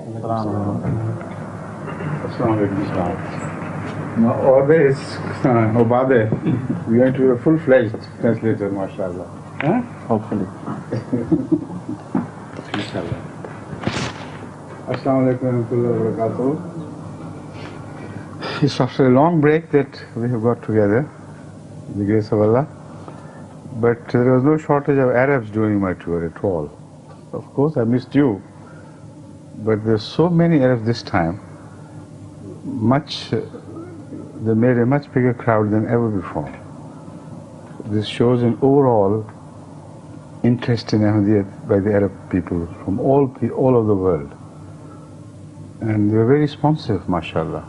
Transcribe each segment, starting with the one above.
Or this, Obade, we are going to be a full-fledged translator, mashallah. Huh? Hopefully. Inshallah. Assalamu alaikum wa rahmatullahi wa barakatuh. It's after a long break that we have got together, with the grace of Allah. But there was no shortage of Arabs during my tour at all. Of course, I missed you. But there's so many Arabs this time, they made a much bigger crowd than ever before. This shows an overall interest in Ahmadiyyat by the Arab people from all over the world. And they were very responsive, mashallah,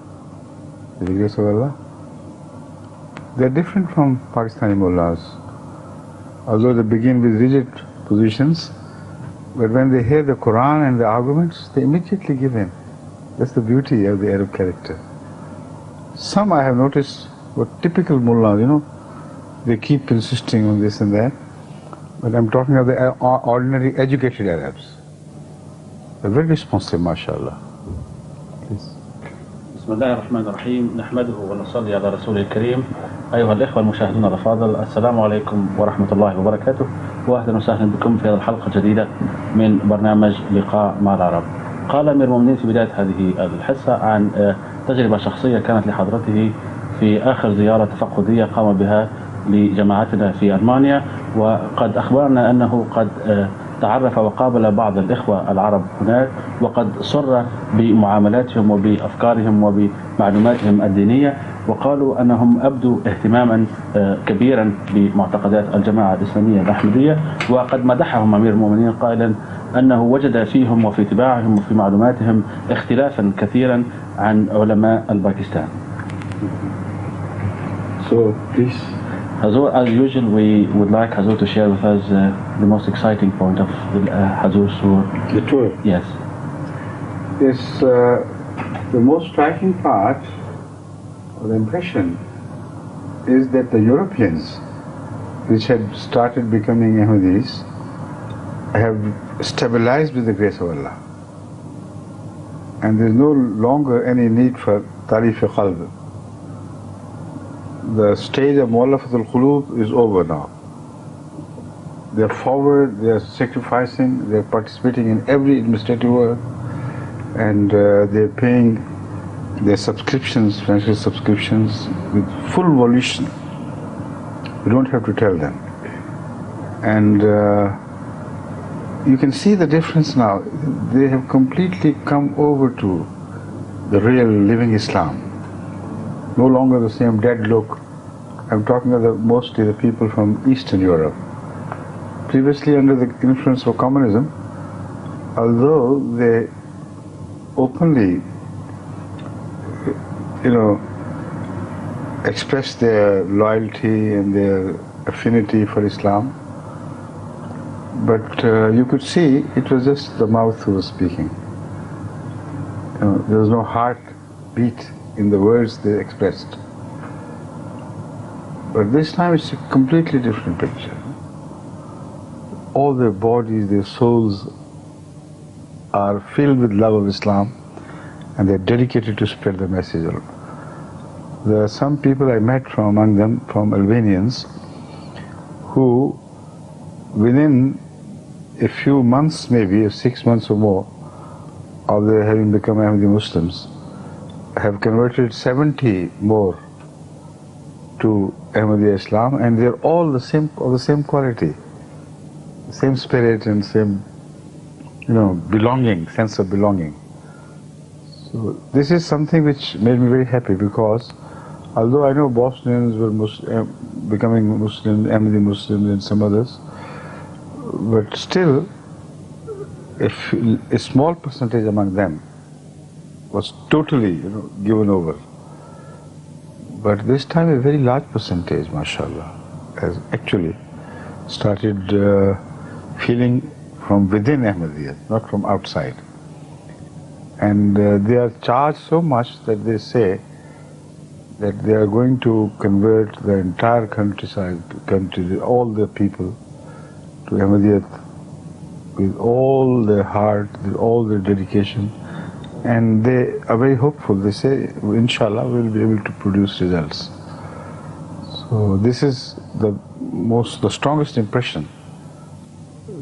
with the grace of Allah. They're different from Pakistani mullahs, although they begin with rigid positions, but when they hear the Quran and the arguments, they immediately give in. That's the beauty of the Arab character. Some I have noticed were typical mullahs, they keep insisting on this and that, but I'm talking of the ordinary educated Arabs. They're very responsive, mashallah. Please. بسم الله الرحمن الرحيم نحمده ونصلي على رسوله الكريم أيها الإخوة المشاهدون الأفاضل السلام عليكم ورحمة الله وبركاته وأهلا وسهلا بكم في هذه الحلقة الجديدة من برنامج لقاء مع العرب. قال أمير المؤمنين في بداية هذه الحصة عن تجربة شخصية كانت لحضرته في آخر زيارة تفقدية قام بها لجماعتنا في ألمانيا، وقد أخبرنا أنه قد تعرف وقابل بعض الإخوة العرب هناك وقد سر بمعاملاتهم وبأفكارهم وبمعلوماتهم الدينية، وقالوا أنهم أبدوا اهتماما كبيرا بمعتقدات الجماعة الإسلامية الأحمدية، وقد مدحهم أمير المؤمنين قائلا أنه وجد فيهم وفي اتباعهم وفي معلوماتهم اختلافا كثيرا عن علماء الباكستان. So, please. Hazur, as usual, we would like Hazur to share with us the most exciting point of Hazur's tour. The tour? Yes. Yes, the most striking part, or the impression, is that the Europeans, which had started becoming Ahmadis, have stabilized with the grace of Allah. And there is no longer any need for Tarif-e-Qalb. The stage of Mu'allafatul Qulub is over now. They are forward, they are sacrificing, they are participating in every administrative work, and they are paying their subscriptions, financial subscriptions, with full volition. You don't have to tell them. And you can see the difference now. They have completely come over to the real living Islam. No longer the same dead look. I'm talking of mostly the people from Eastern Europe. Previously under the influence of communism, although they openly, expressed their loyalty and their affinity for Islam, but you could see it was just the mouth who was speaking. There was no heart beat in the words they expressed. But this time it's a completely different picture. All their bodies, their souls are filled with love of Islam, and they're dedicated to spread the message. There are some people I met from among them, from Albanians, who within a few months, maybe 6 months or more, of their having become Ahmadi Muslims, have converted 70 more to Ahmadiyya Islam, and they're all of the same quality, same spirit and same, belonging, sense of belonging. So this is something which made me very happy, because although I know Bosnians were becoming Muslims, Ahmadi Muslims and some others, but still a small percentage among them was totally, given over. But this time a very large percentage, mashallah, has actually started feeling from within Ahmadiyyat, not from outside. And they are charged so much that they say that they are going to convert the entire country, all the people, to Ahmadiyyat with all their heart, with all their dedication, And they are very hopeful. They say, inshallah, we'll be able to produce results. So this is the strongest impression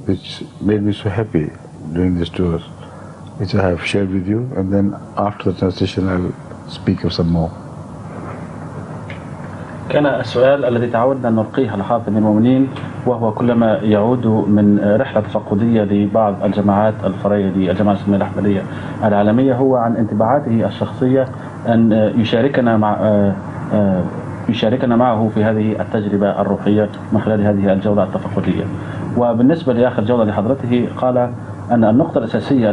which made me so happy during this tour, which I have shared with you, and then after the transition I'll speak of some more. كان السؤال الذي تعودنا أن نلقيه على حاضر المؤمنين، وهو كلما يعود من رحلة تفقدية لبعض الجماعات الفرعية للجماعة الإسلامية الأحمدية العالمية، هو عن انطباعاته الشخصية أن يشاركنا معه في هذه التجربة الروحية من خلال هذه الجولة التفقدية. وبالنسبة لآخر جولة لحضرته قال أن النقطة الأساسية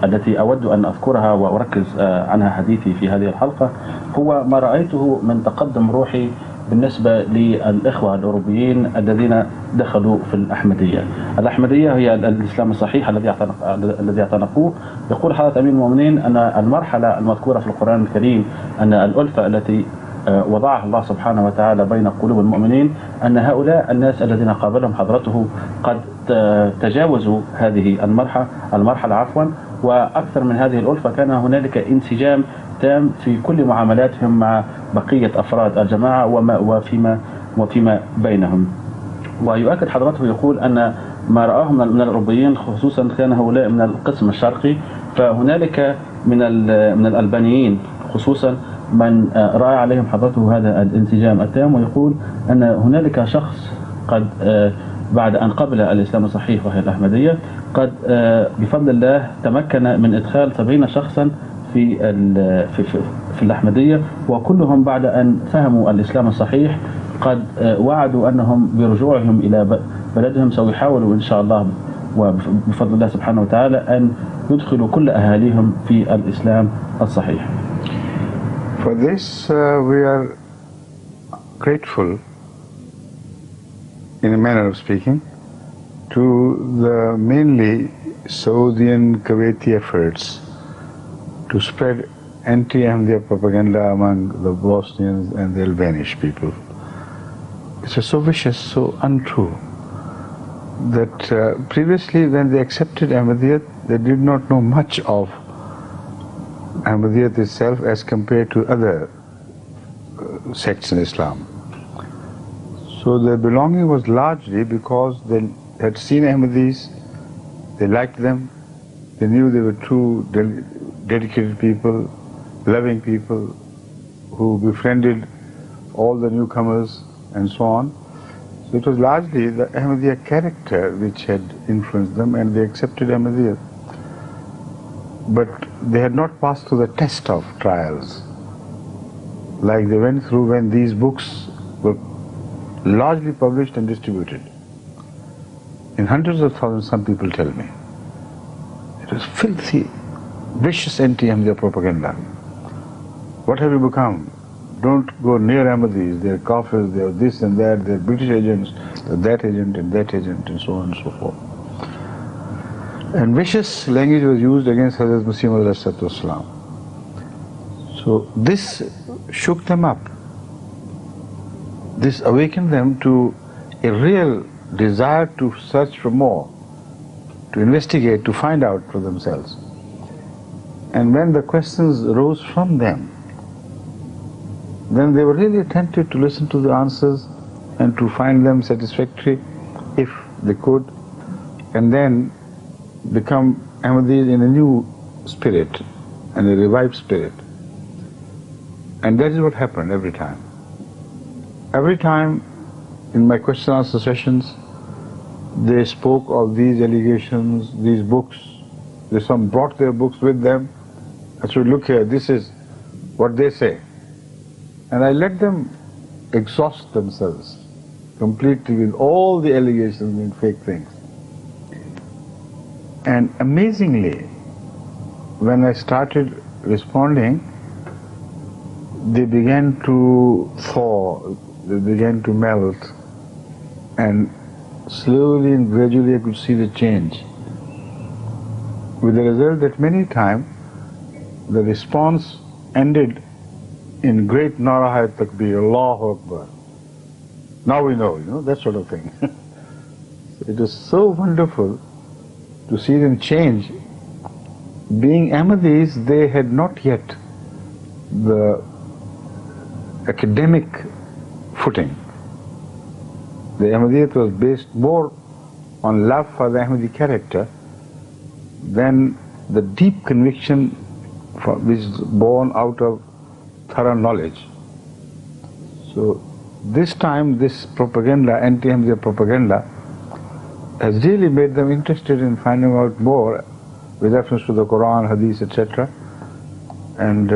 التي أود أن أذكرها وأركز عنها حديثي في هذه الحلقة هو ما رأيته من تقدم روحي بالنسبة للإخوة الأوروبيين الذين دخلوا في الأحمدية. الأحمدية هي الإسلام الصحيح الذي اعتنقوه. يقول حضرة أمير المؤمنين أن المرحلة المذكورة في القرآن الكريم، أن الألفة التي وضعها الله سبحانه وتعالى بين قلوب المؤمنين، أن هؤلاء الناس الذين قابلهم حضرته قد تجاوزوا هذه المرحلة وأكثر من هذه الألفة كان هنالك انسجام تام في كل معاملاتهم مع بقية أفراد الجماعة وفيما بينهم. ويؤكد حضرته يقول أن ما رآه من الأوروبيين خصوصا كان هؤلاء من القسم الشرقي، فهنالك من الألبانيين خصوصا من رأى عليهم حضرته هذا الانسجام التام، ويقول أن هنالك شخص قد بعد أن قبل الإسلام الصحيح وهي الأحمدية قد بفضل الله تمكن من إدخال 70 شخصا في الأحمدية، وكلهم بعد أن فهموا الإسلام الصحيح قد وعدوا أنهم برجوعهم إلى بلدهم سيحاولوا إن شاء الله وبفضل الله سبحانه وتعالى أن يدخلوا كل أهاليهم في الإسلام الصحيح. For this we are grateful, in a manner of speaking, to the mainly Saudi and Kuwaiti efforts to spread anti-Ahmadiyya propaganda among the Bosnians and the Albanian people. It's so vicious, so untrue, that previously when they accepted Ahmadiyya, they did not know much of Ahmadiyya itself as compared to other sects in Islam. So their belonging was largely because they had seen Ahmadis, they liked them, they knew they were true, dedicated people, loving people who befriended all the newcomers and so on. So it was largely the Ahmadiyya character which had influenced them, and they accepted Ahmadiyya. But they had not passed through the test of trials like they went through when these books were largely published and distributed in hundreds of thousands, some people tell me. It was filthy, vicious anti-Ahmadiyya propaganda. What have you become? Don't go near Ahmadis, they're kafirs, they're this and that, they're British agents, they're that agent and that agent, and so on and so forth. And vicious language was used against Hazrat Masih Maud. So this shook them up. This awakened them to a real desire to search for more, to investigate, to find out for themselves. And when the questions arose from them, then they were really attentive to listen to the answers and to find them satisfactory if they could, and then become Ahmadis in a new spirit and a revived spirit. And that is what happened every time. Every time in my question and answer sessions, they spoke of these allegations, these books. Some brought their books with them. I said, look here, this is what they say. And I let them exhaust themselves completely with all the allegations and fake things. And amazingly, when I started responding, they began to thaw, they began to melt, and slowly and gradually I could see the change. With the result that many times the response ended in great Narahai Takbir, Allahu Akbar. Now we know, that sort of thing. It is so wonderful to see them change being Ahmadis, they had not yet the academic footing. The Ahmadiyyat was based more on love for the Ahmadi character than the deep conviction which is born out of thorough knowledge. So this time, this propaganda, anti-Ahmadiyya propaganda, has really made them interested in finding out more with reference to the Quran, Hadith, etc. And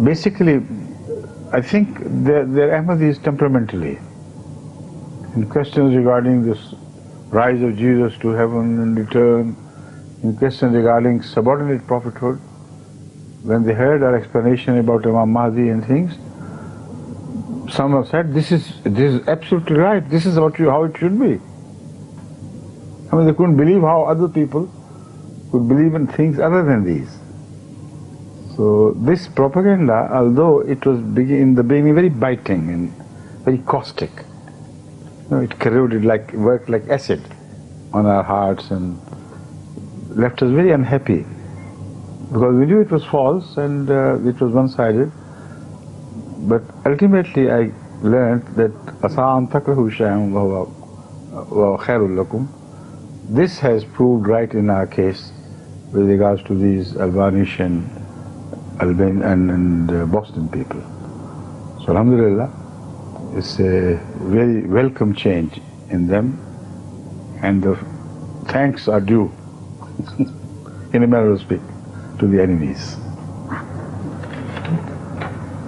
basically, I think they're Ahmadis temperamentally. In questions regarding this rise of Jesus to heaven and return, in questions regarding subordinate prophethood, when they heard our explanation about Imam Mahdi and things, some have said, this is absolutely right, this is how it should be. I mean, they couldn't believe how other people could believe in things other than these. So this propaganda, although it was in the beginning very biting and very caustic, it corroded, worked like acid on our hearts and left us very unhappy, because we knew it was false and it was one-sided. But ultimately I learned that asa'an takrahu shay'an wa huwa khairul lakum. This has proved right in our case with regards to these Albanian and Boston people. So alhamdulillah, it's a very welcome change in them, and the thanks are due, in a manner of speak, to the enemies.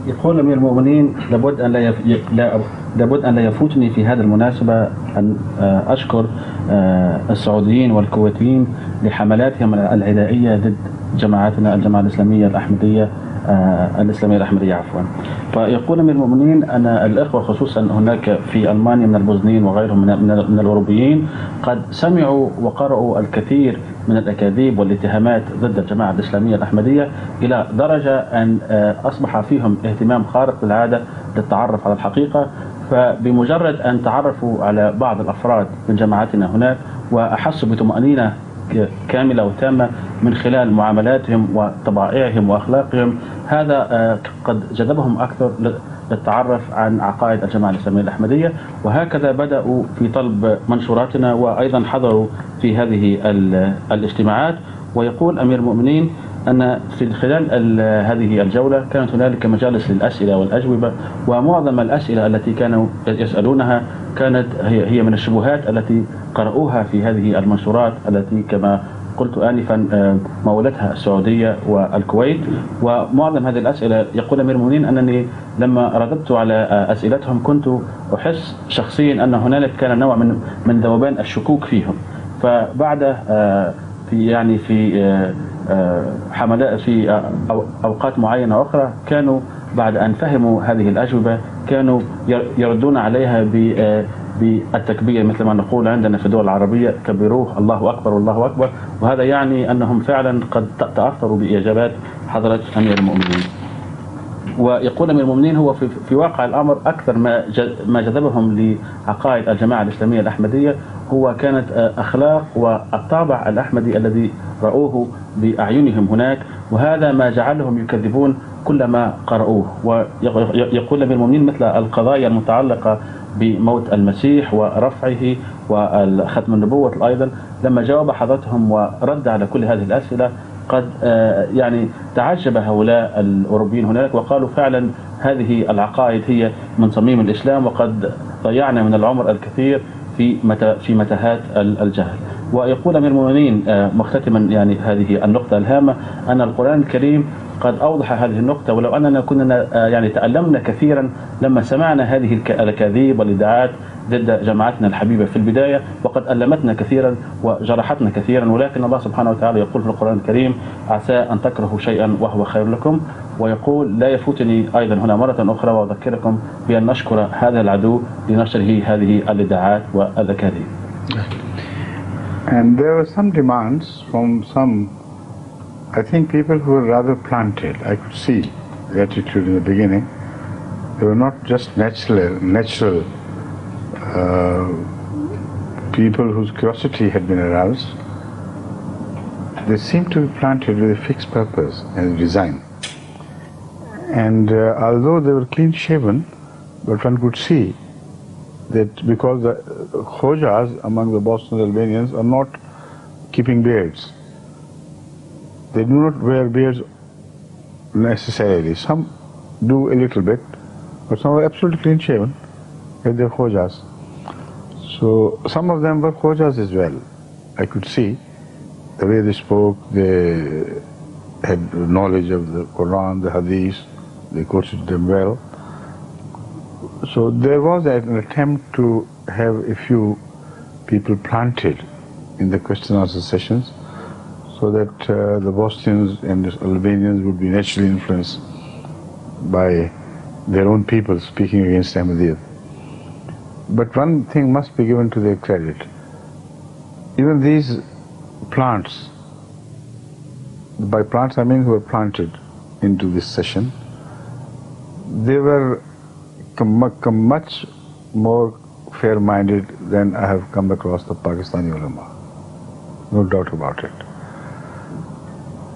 يقول أمير المؤمنين لابد أن لا يفوتني في هذه المناسبة أن أشكر السعوديين والكويتيين لحملاتهم العدائية ضد جماعتنا الجماعة الإسلامية الأحمدية عفوا. فيقول أمير المؤمنين أن الإخوة خصوصا هناك في ألمانيا من البوزنيين وغيرهم من الأوروبيين قد سمعوا وقرأوا الكثير من الأكاذيب والاتهامات ضد الجماعة الإسلامية الأحمدية إلى درجة أن أصبح فيهم اهتمام خارق للعادة للتعرف على الحقيقة. فبمجرد أن تعرفوا على بعض الأفراد من جماعتنا هناك وأحسوا بطمأنينة كاملة وتامة من خلال معاملاتهم وطبائعهم وأخلاقهم، هذا قد جذبهم أكثر للتعرف عن عقائد الجماعة الإسلامية الأحمدية، وهكذا بدأوا في طلب منشوراتنا وأيضا حضروا في هذه الاجتماعات. ويقول أمير المؤمنين أن في خلال هذه الجولة كانت هنالك مجالس للأسئلة والأجوبة، ومعظم الأسئلة التي كانوا يسألونها كانت هي من الشبهات التي قرأوها في هذه المنشورات التي كما قلت آنفا مولتها السعودية والكويت. ومعظم هذه الأسئلة يقول أمير المؤمنين أنني لما رددت على أسئلتهم كنت أحس شخصيا أن هنالك كان نوع من ذوبان الشكوك فيهم. فبعد في حملات في أوقات معينة أخرى كانوا بعد أن فهموا هذه الأجوبة كانوا يردون عليها بالتكبير، مثل ما نقول عندنا في الدول العربية كبروه الله أكبر والله أكبر، وهذا يعني أنهم فعلا قد تأثروا بإجابات حضرة أمير المؤمنين. ويقول أمير المؤمنين هو في واقع الأمر أكثر ما جذبهم لعقائد الجماعة الإسلامية الأحمدية هو كانت أخلاق والطابع الأحمدي الذي رأوه بأعينهم هناك، وهذا ما جعلهم يكذبون كل ما قرأوه. ويقول أمير المؤمنين مثل القضايا المتعلقة بموت المسيح ورفعه وختم النبوة أيضا، لما جاوب حضرتهم ورد على كل هذه الأسئلة قد تعجب هؤلاء الأوروبيين هناك وقالوا فعلا هذه العقائد هي من صميم الإسلام، وقد ضيعنا من العمر الكثير في متاهات الجهل. ويقول أمير المؤمنين مختتما هذه النقطة الهامة أن القرآن الكريم قد أوضح هذه النقطة، ولو أننا كنا تألمنا كثيرا لما سمعنا هذه الأكاذيب والادعاءات ضد جماعتنا الحبيبة في البداية، وقد ألمتنا كثيرا وجرحتنا كثيرا، ولكن الله سبحانه وتعالى يقول في القرآن الكريم عسى أن تكرهوا شيئا وهو خير لكم. ويقول لا يفوتني أيضا هنا مرة أخرى وأذكركم بأن نشكر هذا العدو لنشره هذه الادعاءات والأكاذيب. And there were some demands from some, I think, people who were rather planted. I could see the attitude in the beginning. They were not just natural people whose curiosity had been aroused. they seem to be planted with a fixed purpose and design. And although they were clean shaven, but one could see that because the Khojas among the Boston Albanians are not keeping beards. They do not wear beards necessarily. Some do a little bit, but some are absolutely clean shaven, and they're Khojas. So some of them were Khojas as well. I could see the way they spoke, they had knowledge of the Quran, the Hadith, they quoted them well. So there was an attempt to have a few people planted in the question and answer sessions so that the Bosnians and the Albanians would be naturally influenced by their own people speaking against Ahmadiyyat. But one thing must be given to their credit. Even these plants, by plants I mean who were planted into this session, they were much more fair-minded than I have come across the Pakistani ulama. No doubt about it.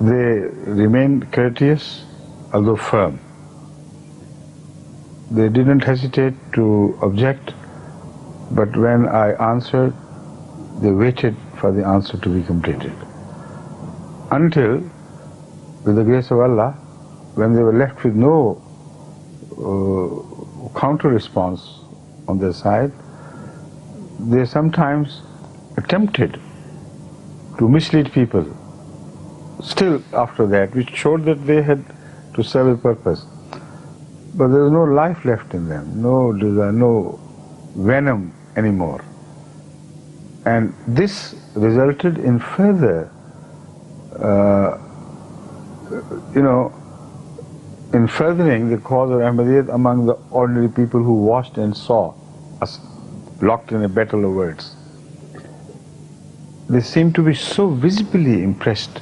They remained courteous, although firm. They didn't hesitate to object, but when I answered, they waited for the answer to be completed. Until, with the grace of Allah, when they were left with no counter response on their side, they sometimes attempted to mislead people still after that, which showed that they had to serve a purpose. But there was no life left in them, no desire, no venom anymore. And this resulted in further, in furthering the cause of Ahmadiyyat among the ordinary people who watched and saw us locked in a battle of words. They seemed to be so visibly impressed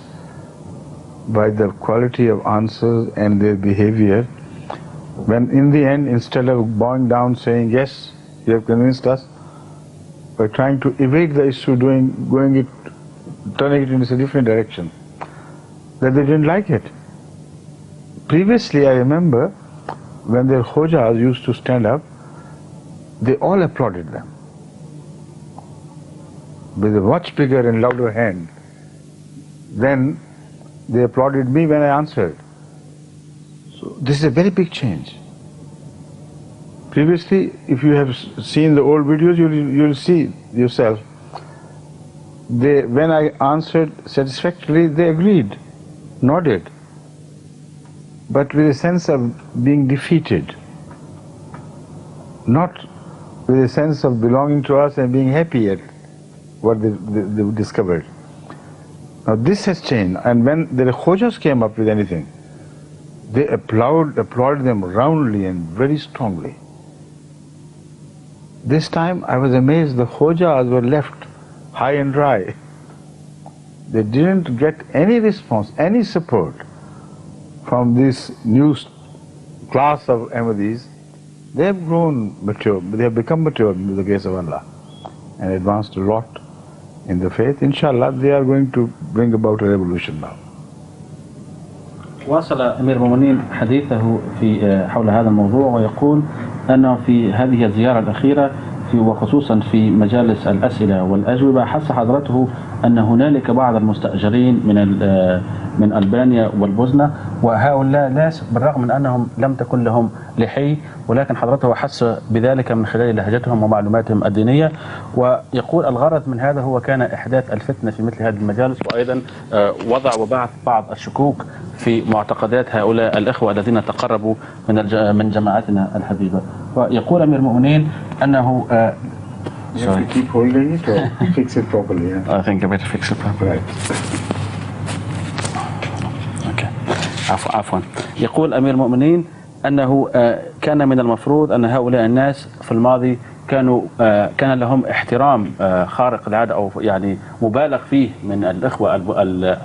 by the quality of answers and their behavior, when in the end, instead of bowing down saying, yes, you have convinced us, by trying to evade the issue, turning it in a different direction, that they didn't like it. Previously, I remember when their Khojas used to stand up, they all applauded them with a much bigger and louder hand. Then they applauded me when I answered. So this is a very big change. Previously, if you have seen the old videos, you'll see yourself. When I answered satisfactorily, they agreed, nodded, but with a sense of being defeated, not with a sense of belonging to us and being happy at what they discovered. Now this has changed, and when the Khojas came up with anything, they applauded them roundly and very strongly. This time I was amazed, the Khojas were left high and dry. They didn't get any response, any support from this new class of Ahmadis. They have grown mature, they have become mature with the grace of Allah and advanced a lot in the faith. Inshallah, they are going to bring about a revolution now. واصل أمير المؤمنين حديثه في حول هذا الموضوع ويقول أنه في هذه الزيارة الأخيرة وخصوصا في مجالس الأسئلة والأجوبة حس حضرته أن هنالك بعض المستأجرين من ألبانيا والبوسنة، وهؤلاء ناس بالرغم من أنهم لم تكن لهم لحي، ولكن حضرته حس بذلك من خلال لهجتهم ومعلوماتهم الدينية. ويقول الغرض من هذا هو كان إحداث الفتنة في مثل هذه المجالس، وأيضا وضع وبعث بعض الشكوك في معتقدات هؤلاء الإخوة الذين تقربوا من جماعتنا الحبيبة. ويقول أمير المؤمنين أنه You have to keep holding it or fix it properly. Yeah? I think I better fix it properly. Right. Okay. عفوا. يقول أمير المؤمنين أنه كان من المفروض أن هؤلاء الناس في الماضي كان لهم احترام خارق العادة أو يعني مبالغ فيه من الإخوة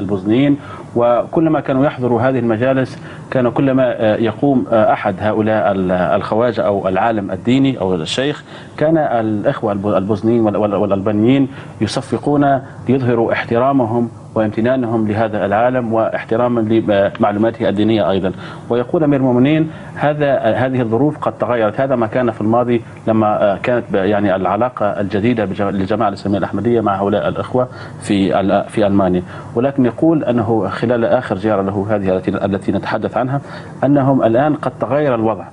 البوسنيين، وكلما كانوا يحضروا هذه المجالس كان كلما يقوم أحد هؤلاء الخواجة أو العالم الديني أو الشيخ كان الإخوة البوسنيين والألبانيين يصفقون ليظهروا احترامهم وامتنانهم لهذا العالم واحتراما لمعلوماته الدينية أيضا. ويقول أمير المؤمنين هذه الظروف قد تغيرت، هذا ما كان في الماضي لما كانت يعني العلاقة الجديدة للجماعة الإسلامية الأحمدية مع هؤلاء الإخوة في ألمانيا، ولكن يقول أنه خلال آخر زيارة له هذه التي نتحدث عنها أنهم الآن قد تغير الوضع،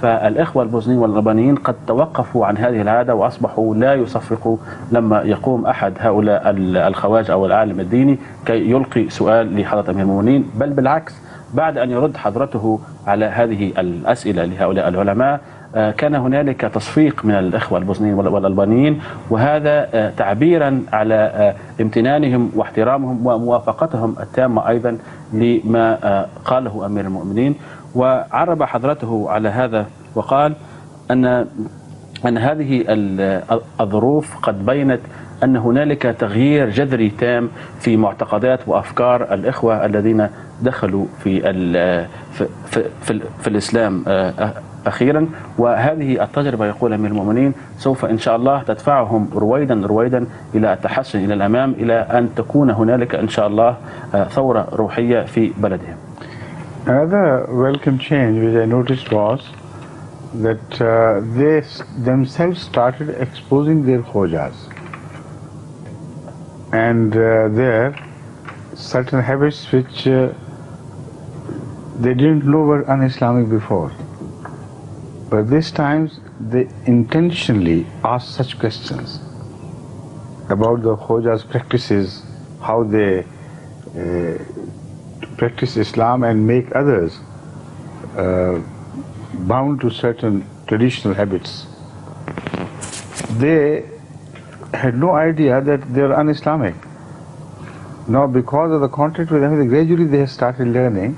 فالإخوة البوسنيين والألبانيين قد توقفوا عن هذه العادة وأصبحوا لا يصفقوا لما يقوم أحد هؤلاء الخواجة أو العالم الديني كي يلقي سؤال لحضرة أمير المؤمنين، بل بالعكس بعد أن يرد حضرته على هذه الأسئلة لهؤلاء العلماء كان هنالك تصفيق من الإخوة البوسنيين والألبانيين، وهذا تعبيرا على امتنانهم واحترامهم وموافقتهم التامة أيضا لما قاله أمير المؤمنين. وعرب حضرته على هذا وقال أن هذه الظروف قد بينت أن هنالك تغيير جذري تام في معتقدات وأفكار الإخوة الذين دخلوا في الإسلام أخيرا، وهذه التجربة يقول أمير المؤمنين سوف إن شاء الله تدفعهم رويدا إلى التحسن إلى الأمام، إلى أن تكون هنالك إن شاء الله ثورة روحية في بلدهم. Another welcome change which I noticed was that they themselves started exposing their khojas, and there certain habits which they didn't know were un-Islamic before. But this time they intentionally asked such questions about the khojas' practices, how they practice Islam and make others bound to certain traditional habits. They had no idea that they are un-Islamic. Now, because of the contact with them, gradually they have started learning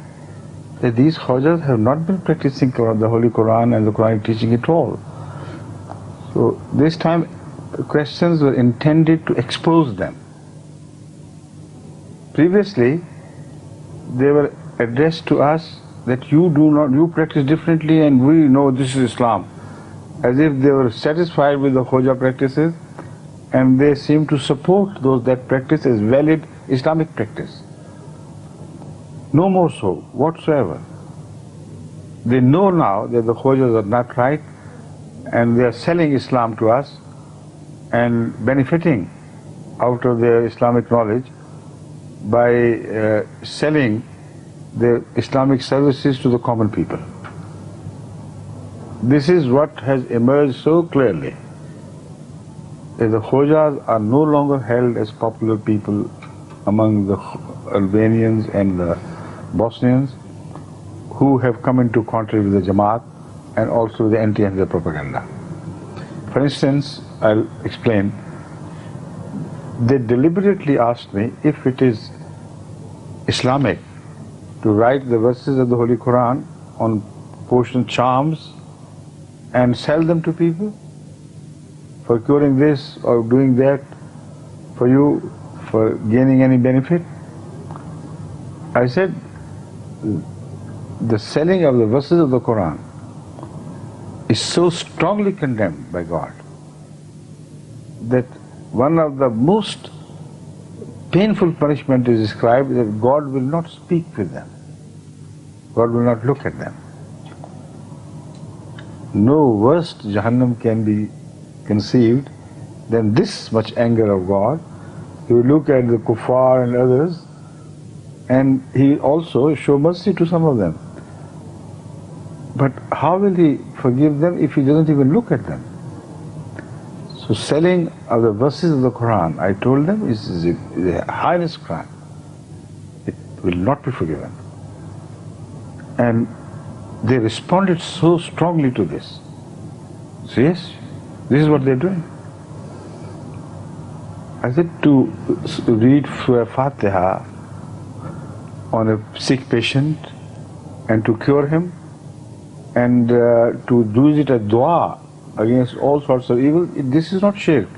that these Khawajas have not been practicing the Holy Quran and the Quranic teaching at all. So this time questions were intended to expose them. Previously, they were addressed to us that you practice differently and we know this is Islam. As if they were satisfied with the Khoja practices and they seem to support that practice as valid Islamic practice. No more so, whatsoever. They know now that the Khojas are not right and they are selling Islam to us and benefiting out of their Islamic knowledge by selling the Islamic services to the common people. This is what has emerged so clearly, that the Khojas are no longer held as popular people among the Albanians and the Bosnians who have come into contact with the Jamaat and also the anti-Hindu propaganda. For instance, I'll explain. They deliberately asked me if it is Islamic to write the verses of the Holy Quran on portion charms and sell them to people for curing this or doing that for you, for gaining any benefit. I said, the selling of the verses of the Quran is so strongly condemned by God that one of the most painful punishment is described that God will not speak with them. God will not look at them. No worse Jahannam can be conceived than this much anger of God. He will look at the kuffar and others and He also show mercy to some of them. But how will He forgive them if He doesn't even look at them? So selling of the verses of the Quran, I told them, is a heinous crime. It will not be forgiven. And they responded so strongly to this. So yes, this is what they're doing. I said to read Surah Fatiha on a sick patient and to cure him and to use it as dua against all sorts of evil, this is not shirk.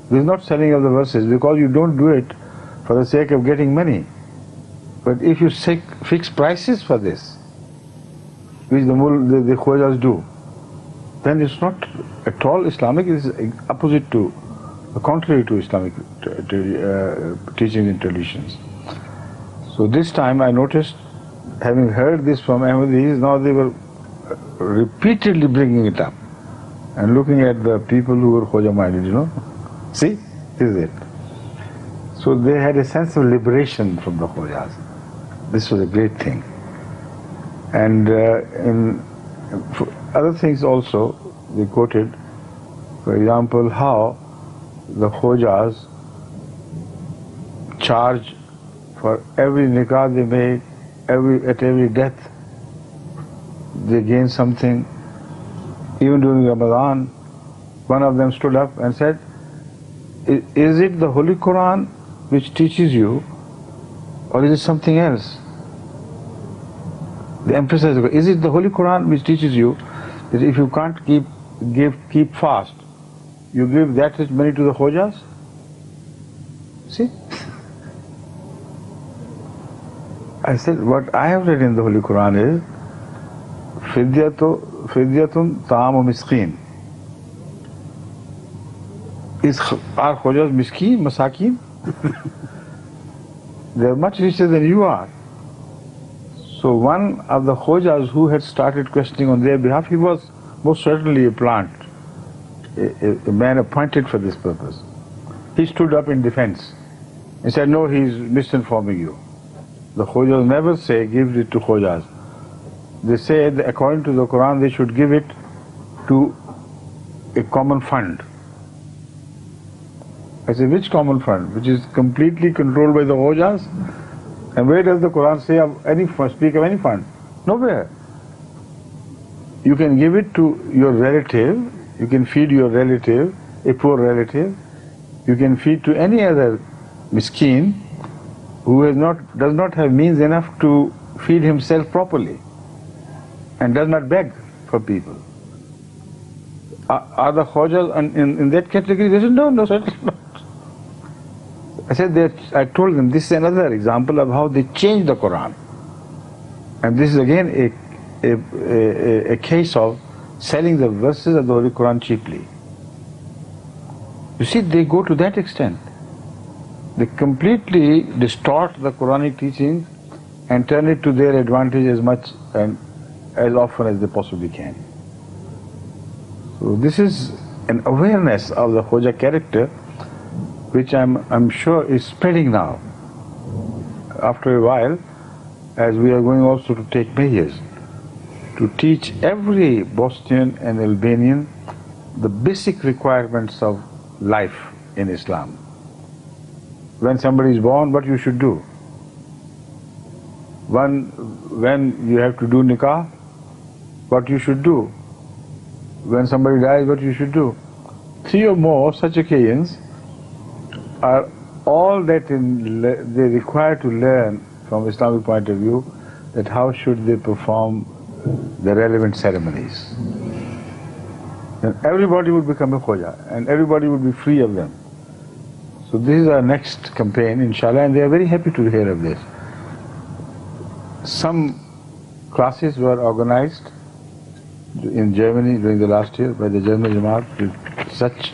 This is not selling of the verses, because you don't do it for the sake of getting money. But if you fix prices for this, which the Khawajas do, then it's not at all Islamic. It is opposite to, contrary to Islamic teachings and traditions. So this time I noticed, having heard this from Ahmadis, now they were repeatedly bringing it up and looking at the people who were Khoja minded, See, this is it. So they had a sense of liberation from the Khojas. This was a great thing. And in other things also, they quoted, for example, how the Khojas charge for every nikah they make, at every death, they gain something. Even during Ramadan, one of them stood up and said, is it the Holy Quran which teaches you, or is it something else? The emphasize, is it the Holy Quran which teaches you that if you can't keep fast, you give that much money to the Khojas? See? I said, what I have read in the Holy Quran is, Fidyatun ta'amu miskin. Are Khojas miskin, masakin? They are much richer than you are. So one of the Khojas who had started questioning on their behalf, he was most certainly a plant, a man appointed for this purpose. He stood up in defense and said, no, he is misinforming you. The Khojas never say, give it to Khojas. They say that according to the Quran, they should give it to a common fund. I say, which common fund? Which is completely controlled by the Khojas? And where does the Quran say of any fund, speak of any fund? Nowhere. You can give it to your relative, you can feed your relative, a poor relative, you can feed to any other miskin who does not have means enough to feed himself properly and does not beg for people. Are the Khojas in that category? They said, no, certainly not. I said that, I told them this is another example of how they changed the Quran. And this is again a case of selling the verses of the Holy Quran cheaply. You see, they go to that extent. They completely distort the Quranic teachings and turn it to their advantage as much and as often as they possibly can. So this is an awareness of the Khoja character which I'm sure is spreading now. After a while, as we are going also to take measures to teach every Bosnian and Albanian the basic requirements of life in Islam. When somebody is born, what you should do. When you have to do nikah, what you should do. When somebody dies, what you should do. 3 or more such occasions are all that they require to learn from Islamic point of view, that how should they perform the relevant ceremonies. Then everybody would become a Khoja and everybody would be free of them. So this is our next campaign, inshallah, and they are very happy to hear of this. Some classes were organized in Germany during the last year by the German Jamaat with such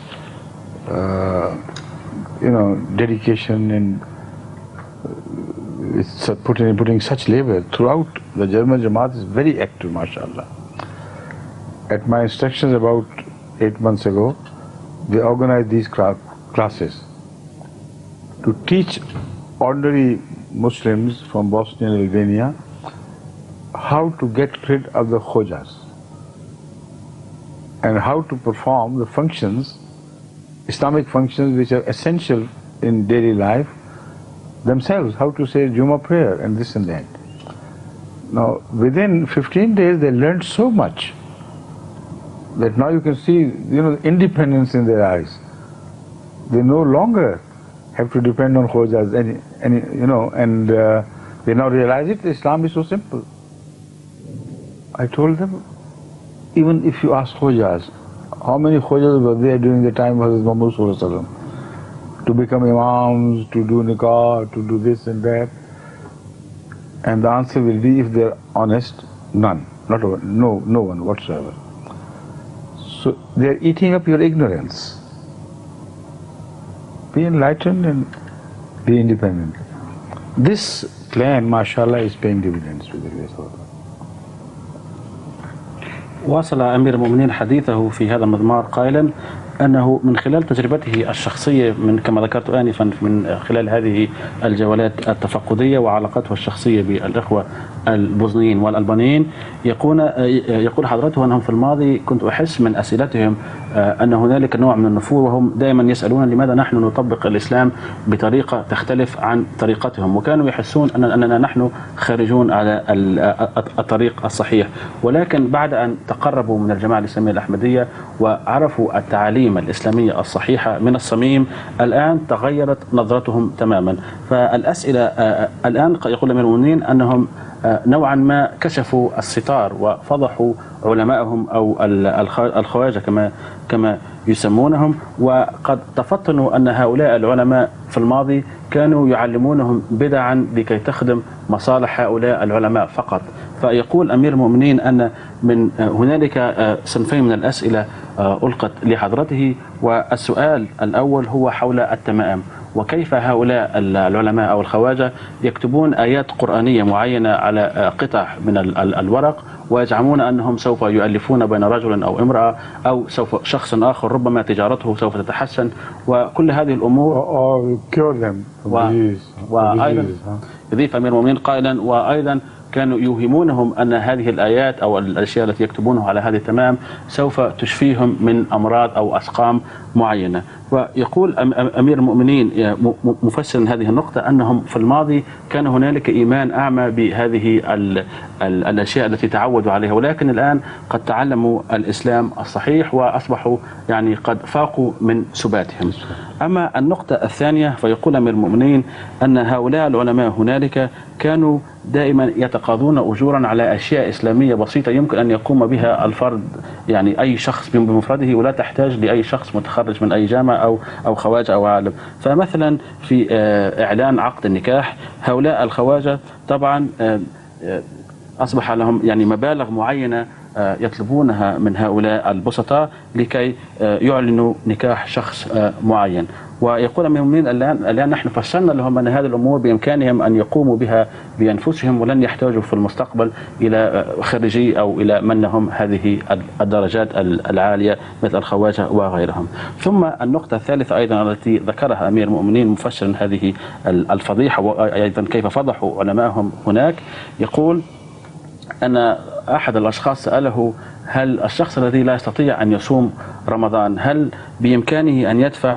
dedication and putting such labor throughout. The German Jamaat is very active, mashallah. At my instructions about 8 months ago, they organized these classes to teach ordinary Muslims from Bosnia and Albania how to get rid of the Khojas and how to perform the functions, Islamic functions which are essential in daily life themselves, how to say Jummah prayer and this and that. Now within 15 days they learned so much that now you can see independence in their eyes. They no longer have to depend on Khojas and they now realize it, Islam is so simple. I told them, even if you ask Khojas, how many Khojas were there during the time of Hazrat Muhammad Sallallahu Alaihi Wasallam to become imams, to do nikah, to do this and that? And the answer will be, if they're honest, none, no one whatsoever. So they're eating up your ignorance. Be enlightened and be independent. This clan, mashallah, is paying dividends with the grace of Allah. واصل أمير المؤمنين حديثه في هذا المضمار قائلا أنه من خلال تجربته الشخصية كما ذكرت آنفا من خلال هذه الجولات التفقدية وعلاقته الشخصية بالإخوة البوسنيين والألبانيين يقول حضرته أنهم في الماضي كنت أحس من أسئلتهم أن هنالك نوع من النفور، وهم دائما يسألون لماذا نحن نطبق الإسلام بطريقة تختلف عن طريقتهم، وكانوا يحسون أننا نحن خارجون على الطريق الصحيح. ولكن بعد أن تقربوا من الجماعة الإسلامية الأحمدية وعرفوا التعاليم الإسلامية الصحيحة من الصميم، الآن تغيرت نظرتهم تماما. فالأسئلة الآن يقول أمير المؤمنين أنهم نوعا ما كشفوا الستار وفضحوا علمائهم أو الخواجة كما يسمونهم، وقد تفطنوا أن هؤلاء العلماء في الماضي كانوا يعلمونهم بدعا لكي تخدم مصالح هؤلاء العلماء فقط. فيقول أمير المؤمنين أن من هنالك صنفين من الأسئلة ألقت لحضرته، والسؤال الأول هو حول التمائم، وكيف هؤلاء العلماء أو الخواجة يكتبون آيات قرآنية معينة على قطع من الورق ويزعمون أنهم سوف يؤلفون بين رجل أو امرأة أو سوف شخص آخر ربما تجارته سوف تتحسن، وكل هذه الأمور وأيضا يضيف أمير المؤمنين قائلا وأيضا كانوا يوهمونهم أن هذه الآيات أو الأشياء التي يكتبونها على هذه التمام سوف تشفيهم من أمراض أو أسقام معينة. ويقول أمير المؤمنين مفسرا هذه النقطة أنهم في الماضي كان هنالك إيمان أعمى بهذه الأشياء التي تعودوا عليها، ولكن الآن قد تعلموا الإسلام الصحيح وأصبحوا يعني قد فاقوا من سباتهم. أما النقطة الثانية فيقول أمير المؤمنين أن هؤلاء العلماء هنالك كانوا دائما يتقاضون أجورا على أشياء إسلامية بسيطة يمكن أن يقوم بها الفرد، يعني أي شخص بمفرده، ولا تحتاج لأي شخص متخرج من أي جامعة أو خواجة أو عالم. فمثلا في إعلان عقد النكاح هؤلاء الخواجة طبعا أصبح لهم يعني مبالغ معينة يطلبونها من هؤلاء البسطاء لكي يعلنوا نكاح شخص معين. ويقول أمير المؤمنين الآن نحن فسرنا لهم أن هذه الأمور بإمكانهم أن يقوموا بها بأنفسهم ولن يحتاجوا في المستقبل إلى خريجي أو إلى من هم هذه الدرجات العالية مثل الخواجة وغيرهم. ثم النقطة الثالثة أيضا التي ذكرها أمير المؤمنين مفسرا هذه الفضيحة وأيضا كيف فضحوا علمائهم هناك، يقول أن أحد الأشخاص سأله هل الشخص الذي لا يستطيع أن يصوم رمضان هل بإمكانه أن يدفع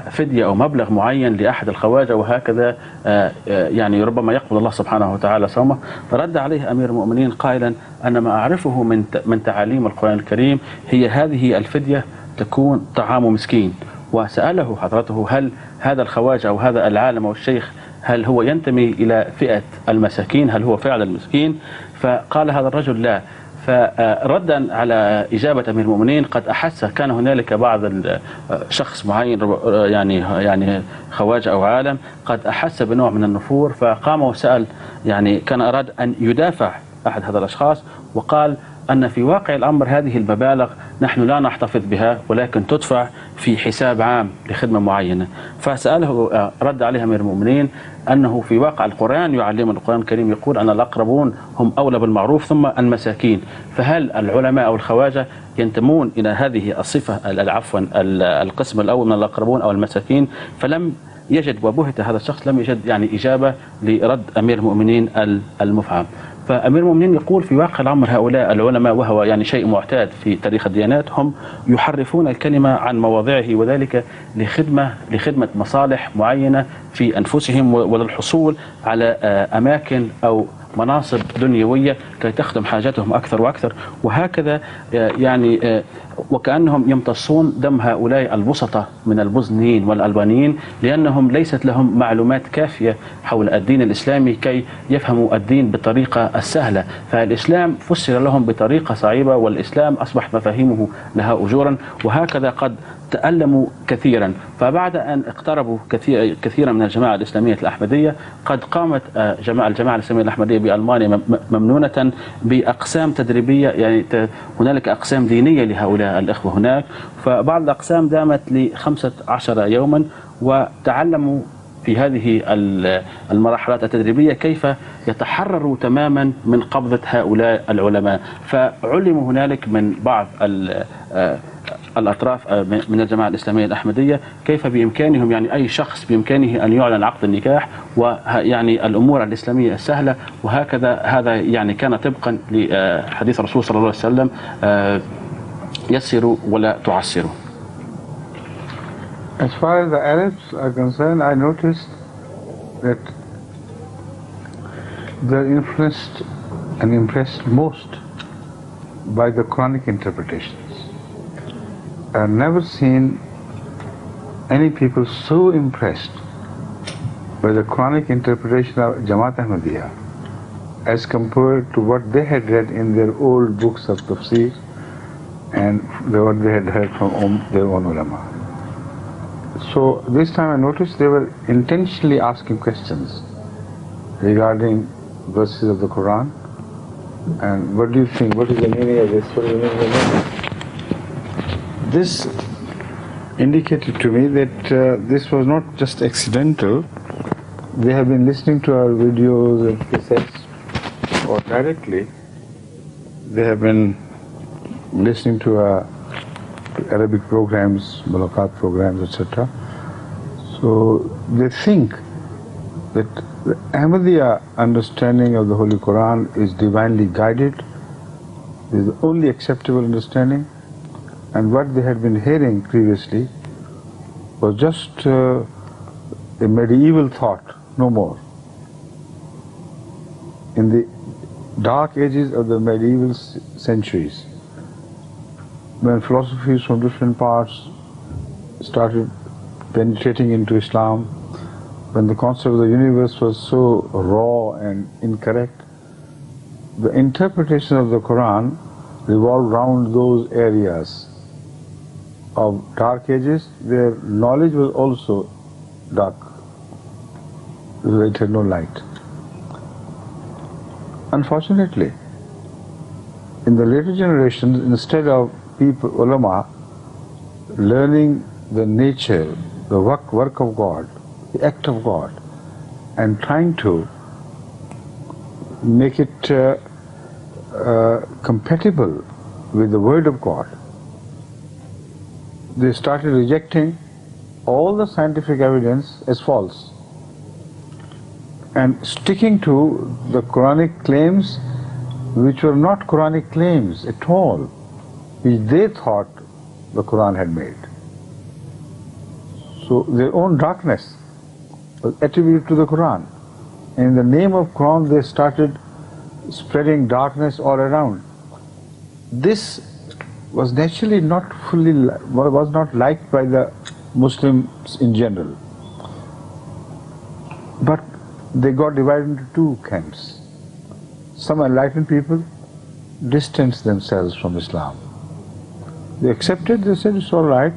فدية أو مبلغ معين لأحد الخواجة وهكذا يعني ربما يقبل الله سبحانه وتعالى صومه؟ فرد عليه أمير المؤمنين قائلا أن ما أعرفه من تعاليم القرآن الكريم هي هذه الفدية تكون طعام مسكين. وسأله حضرته هل هذا الخواجة أو هذا العالم أو الشيخ هل هو ينتمي إلى فئة المساكين، هل هو فعلا المسكين؟ فقال هذا الرجل لا. فردا على إجابة أمير المؤمنين قد أحس كان هنالك بعض شخص معين يعني خواجة أو عالم قد أحس بنوع من النفور، فقام وسأل يعني كان أراد أن يدافع أحد هذا الأشخاص وقال أن في واقع الأمر هذه المبالغ نحن لا نحتفظ بها ولكن تدفع في حساب عام لخدمة معينة. فسأله رد عليه أمير المؤمنين أنه في واقع القرآن يعلمنا القرآن الكريم يقول أن الأقربون هم أولى بالمعروف ثم المساكين، فهل العلماء أو الخواجة ينتمون إلى هذه الصفة عفوا القسم الأول من الأقربون أو المساكين؟ فلم يجد وبهت هذا الشخص لم يجد يعني إجابة لرد أمير المؤمنين المفهم. فأمير المؤمنين يقول في واقع الأمر هؤلاء العلماء وهو يعني شيء معتاد في تاريخ الديانات هم يحرفون الكلمة عن مواضعه وذلك لخدمة مصالح معينة في أنفسهم وللحصول على أماكن أو مناصب دنيوية كي تخدم حاجاتهم أكثر وأكثر، وهكذا يعني وكأنهم يمتصون دم هؤلاء البسطة من البوسنيين والألبانيين لأنهم ليست لهم معلومات كافية حول الدين الإسلامي كي يفهموا الدين بالطريقة السهلة. فالإسلام فسر لهم بطريقة صعيبة والإسلام أصبح مفاهيمه لها أجورا، وهكذا قد تألموا كثيرا. فبعد أن اقتربوا كثيرا من الجماعة الإسلامية الأحمدية قد قامت الجماعة الإسلامية الأحمدية بألمانيا ممنونة بأقسام تدريبية، يعني هنالك أقسام دينية لهؤلاء الإخوة هناك، فبعض الأقسام دامت ل15 يوما وتعلموا في هذه المرحلات التدريبية كيف يتحرروا تماما من قبضة هؤلاء العلماء. فعلموا هنالك من بعض الأطراف من الجماعة الإسلامية الأحمدية كيف بإمكانهم، يعني أي شخص بإمكانه أن يعلن عقد النكاح، ويعني الأمور الإسلامية السهلة، وهكذا. هذا يعني كان طبقا لحديث الرسول صلى الله عليه وسلم: يسروا ولا تعسروا. As far as the Arabs are concerned, I noticed that they're influenced and impressed most by the Quranic interpretations. I've never seen any people so impressed by the Quranic interpretation of Jamaat Ahmadiyya as compared to what they had read in their old books of tafsir and what they had heard from their own ulama. So this time I noticed they were intentionally asking questions regarding verses of the Quran. And what do you think? What is the meaning of this? What is the meaning of that? This indicated to me that this was not just accidental. They have been listening to our videos and cassettes, or directly they have been listening to our Arabic programs, Mulaqat programs, etc. So they think that the Ahmadiyya understanding of the Holy Quran is divinely guided, is the only acceptable understanding, and what they had been hearing previously was just a medieval thought, no more. In the dark ages of the medieval centuries, when philosophies from different parts started penetrating into Islam, when the concept of the universe was so raw and incorrect, the interpretation of the Quran revolved around those areas of dark ages where knowledge was also dark, it had no light. Unfortunately, in the later generations, instead of people, ulama, learning the nature, the work of God, the act of God, and trying to make it compatible with the Word of God, they started rejecting all the scientific evidence as false and sticking to the Quranic claims which were not Quranic claims at all, which they thought the Quran had made. So their own darkness was attributed to the Quran. And in the name of Quran they started spreading darkness all around. This was naturally not was not liked by the Muslims in general. But they got divided into two camps. Some enlightened people distanced themselves from Islam. They accepted, they said it's all right,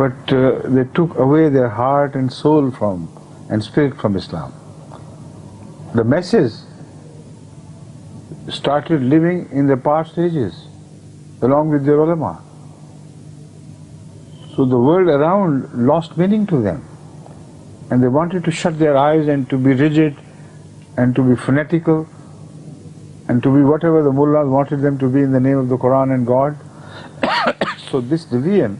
but they took away their heart and soul from and spirit from Islam. The masses started living in the past ages along with their ulama. So the world around lost meaning to them, and they wanted to shut their eyes and to be rigid and to be fanatical and to be whatever the mullahs wanted them to be in the name of the Quran and God. So this division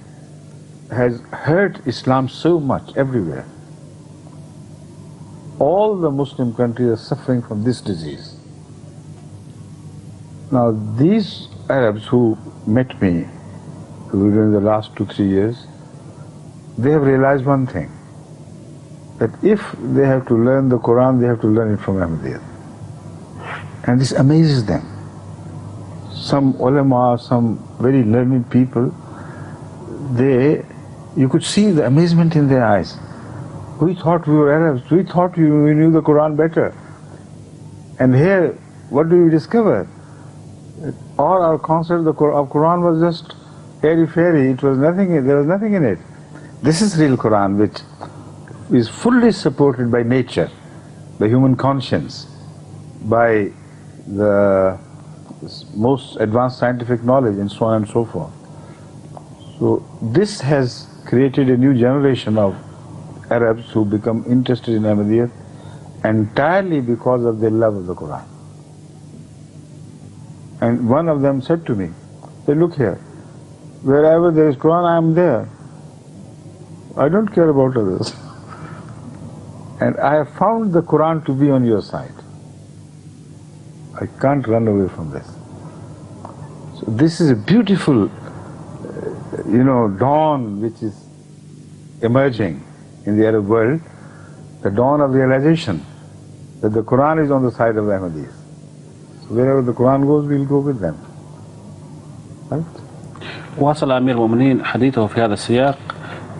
has hurt Islam so much everywhere. All the Muslim countries are suffering from this disease. Now these Arabs who met me during the last 2-3 years, they have realized one thing, that if they have to learn the Quran, they have to learn it from Ahmadiyya. And this amazes them. Some ulama, some very learned people, you could see the amazement in their eyes. We thought we were Arabs, we thought we knew the Quran better. And here, what do we discover? All our concept of Quran was just airy-fairy, there was nothing in it. This is real Quran, which is fully supported by nature, by human conscience, by the most advanced scientific knowledge, and so on and so forth. So this has created a new generation of Arabs who become interested in Ahmadiyyat entirely because of their love of the Quran. And one of them said to me, "Hey, look here, wherever there is Quran, I am there. I don't care about others." And I have found the Quran to be on your side. I can't run away from this. So this is a beautiful, dawn which is emerging in the Arab world, the dawn of realization that the Quran is on the side of the Ahmadis. So wherever the Quran goes, we'll go with them. Right? واصل أمير المؤمنين حديثه في هذا السياق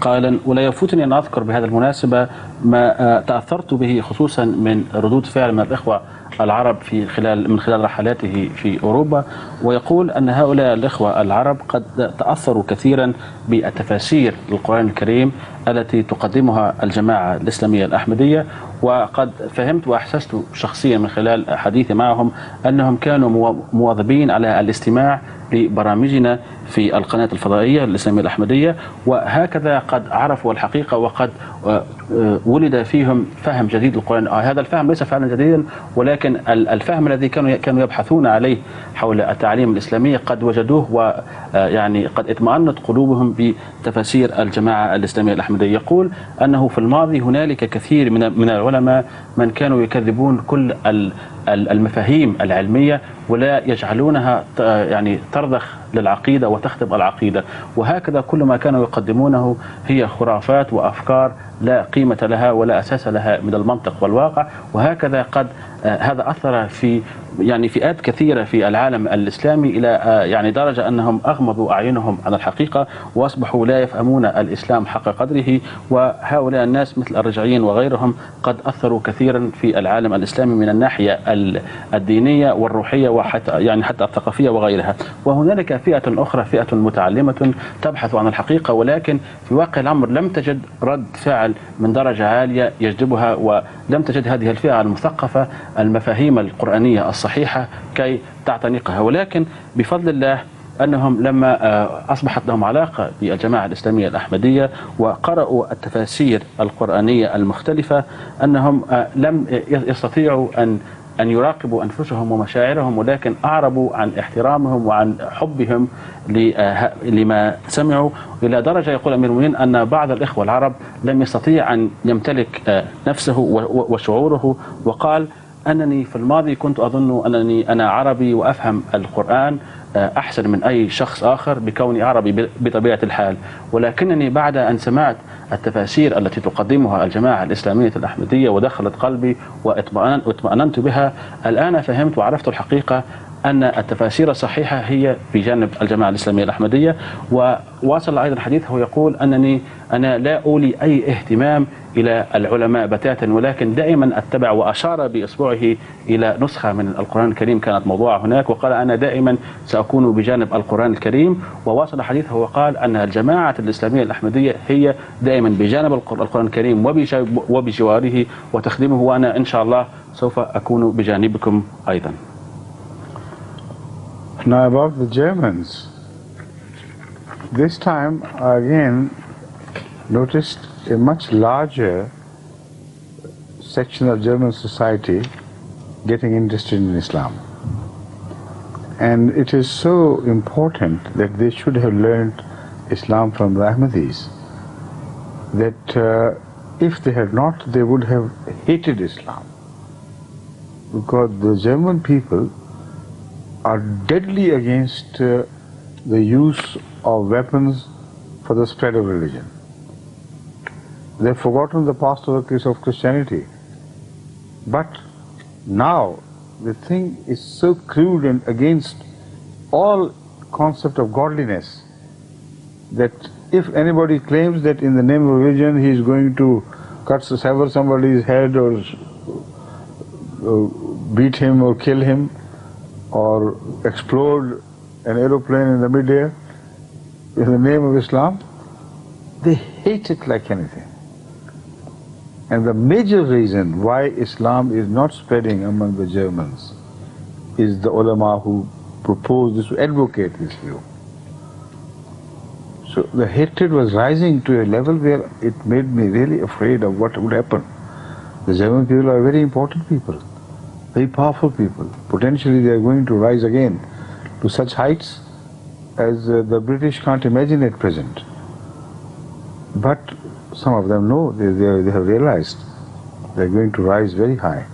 قائلا: ولا يفوتني أن أذكر بهذه المناسبة ما تأثرت به خصوصا من ردود فعل من الإخوة العرب من خلال رحلاته في أوروبا، ويقول أن هؤلاء الإخوة العرب قد تأثروا كثيرا بالتفاسير للقرآن الكريم التي تقدمها الجماعة الإسلامية الأحمدية، وقد فهمت وأحسست شخصيا من خلال حديثي معهم أنهم كانوا مواظبين على الاستماع لبرامجنا في القناة الفضائية الإسلامية الأحمدية، وهكذا قد عرفوا الحقيقة وقد ولد فيهم فهم جديد للقرآن. هذا الفهم ليس فعلا جديدا، ولكن الفهم الذي كانوا يبحثون عليه حول التعليم الإسلامية قد وجدوه، ويعني قد اطمأنت قلوبهم بتفاسير الجماعة الإسلامية الأحمدية. يقول أنه في الماضي هنالك كثير من العلماء من كانوا يكذبون كل المفاهيم العلمية ولا يجعلونها يعني ترضخ للعقيدة وتخدم العقيدة، وهكذا كل ما كانوا يقدمونه هي خرافات وأفكار لا قيمة لها ولا أساس لها من المنطق والواقع. وهكذا قد هذا أثر في فئات كثيرة في العالم الإسلامي إلى درجة أنهم أغمضوا أعينهم عن الحقيقة وأصبحوا لا يفهمون الإسلام حق قدره. وهؤلاء الناس مثل الرجعيين وغيرهم قد أثروا كثيرا في العالم الإسلامي من الناحية الدينية والروحية وحتى حتى الثقافية وغيرها. وهنالك فئة أخرى، فئة متعلمة تبحث عن الحقيقة، ولكن في واقع الأمر لم تجد رد فعل من درجة عالية يجذبها، ولم تجد هذه الفئة المثقفة المفاهيم القرآنية الصحيحة كي تعتنقها. ولكن بفضل الله أنهم لما أصبحت لهم علاقة بالجماعة الإسلامية الأحمدية وقرأوا التفاسير القرآنية المختلفة، أنهم لم يستطيعوا أن يراقبوا أنفسهم ومشاعرهم، ولكن أعربوا عن احترامهم وعن حبهم لما سمعوا، إلى درجة يقول أمير المؤمنين أن بعض الإخوة العرب لم يستطيع أن يمتلك نفسه وشعوره، وقال: أنني في الماضي كنت أظن أنني أنا عربي وأفهم القرآن أحسن من أي شخص آخر بكوني عربي بطبيعة الحال، ولكنني بعد أن سمعت التفاسير التي تقدمها الجماعة الإسلامية الأحمدية ودخلت قلبي واطمأننت بها، الآن فهمت وعرفت الحقيقة أن التفاسير الصحيحة هي في جانب الجماعة الإسلامية الأحمدية. وواصل أيضا حديثه يقول: أنا لا أولي أي اهتمام إلى العلماء بتاتا، ولكن دائما أتبع، وأشار بإصبعه إلى نسخة من القرآن الكريم كانت موضوعة هناك، وقال: أنا دائما سأكون بجانب القرآن الكريم. وواصل حديثه وقال أن الجماعة الإسلامية الأحمدية هي دائما بجانب القرآن الكريم وبجواره وتخدمه، وأنا إن شاء الله سوف أكون بجانبكم أيضا. Now about the Germans, this time I again noticed a much larger section of German society getting interested in Islam. And it is so important that they should have learned Islam from the Ahmadis, that if they had not, they would have hated Islam. Because the German people are deadly against the use of weapons for the spread of religion. They've forgotten the past of Christianity. But now the thing is so crude and against all concept of godliness that if anybody claims that in the name of religion he is going to sever somebody's head or beat him or kill him or explode an aeroplane in the midair in the name of Islam, they hate it like anything. And the major reason why Islam is not spreading among the Germans is the ulama who propose this, who advocate this view. So the hatred was rising to a level where it made me really afraid of what would happen. The German people are very important people, very powerful people. Potentially they are going to rise again to such heights as the British can't imagine at present. But some of them know, they have realized they are going to rise very high.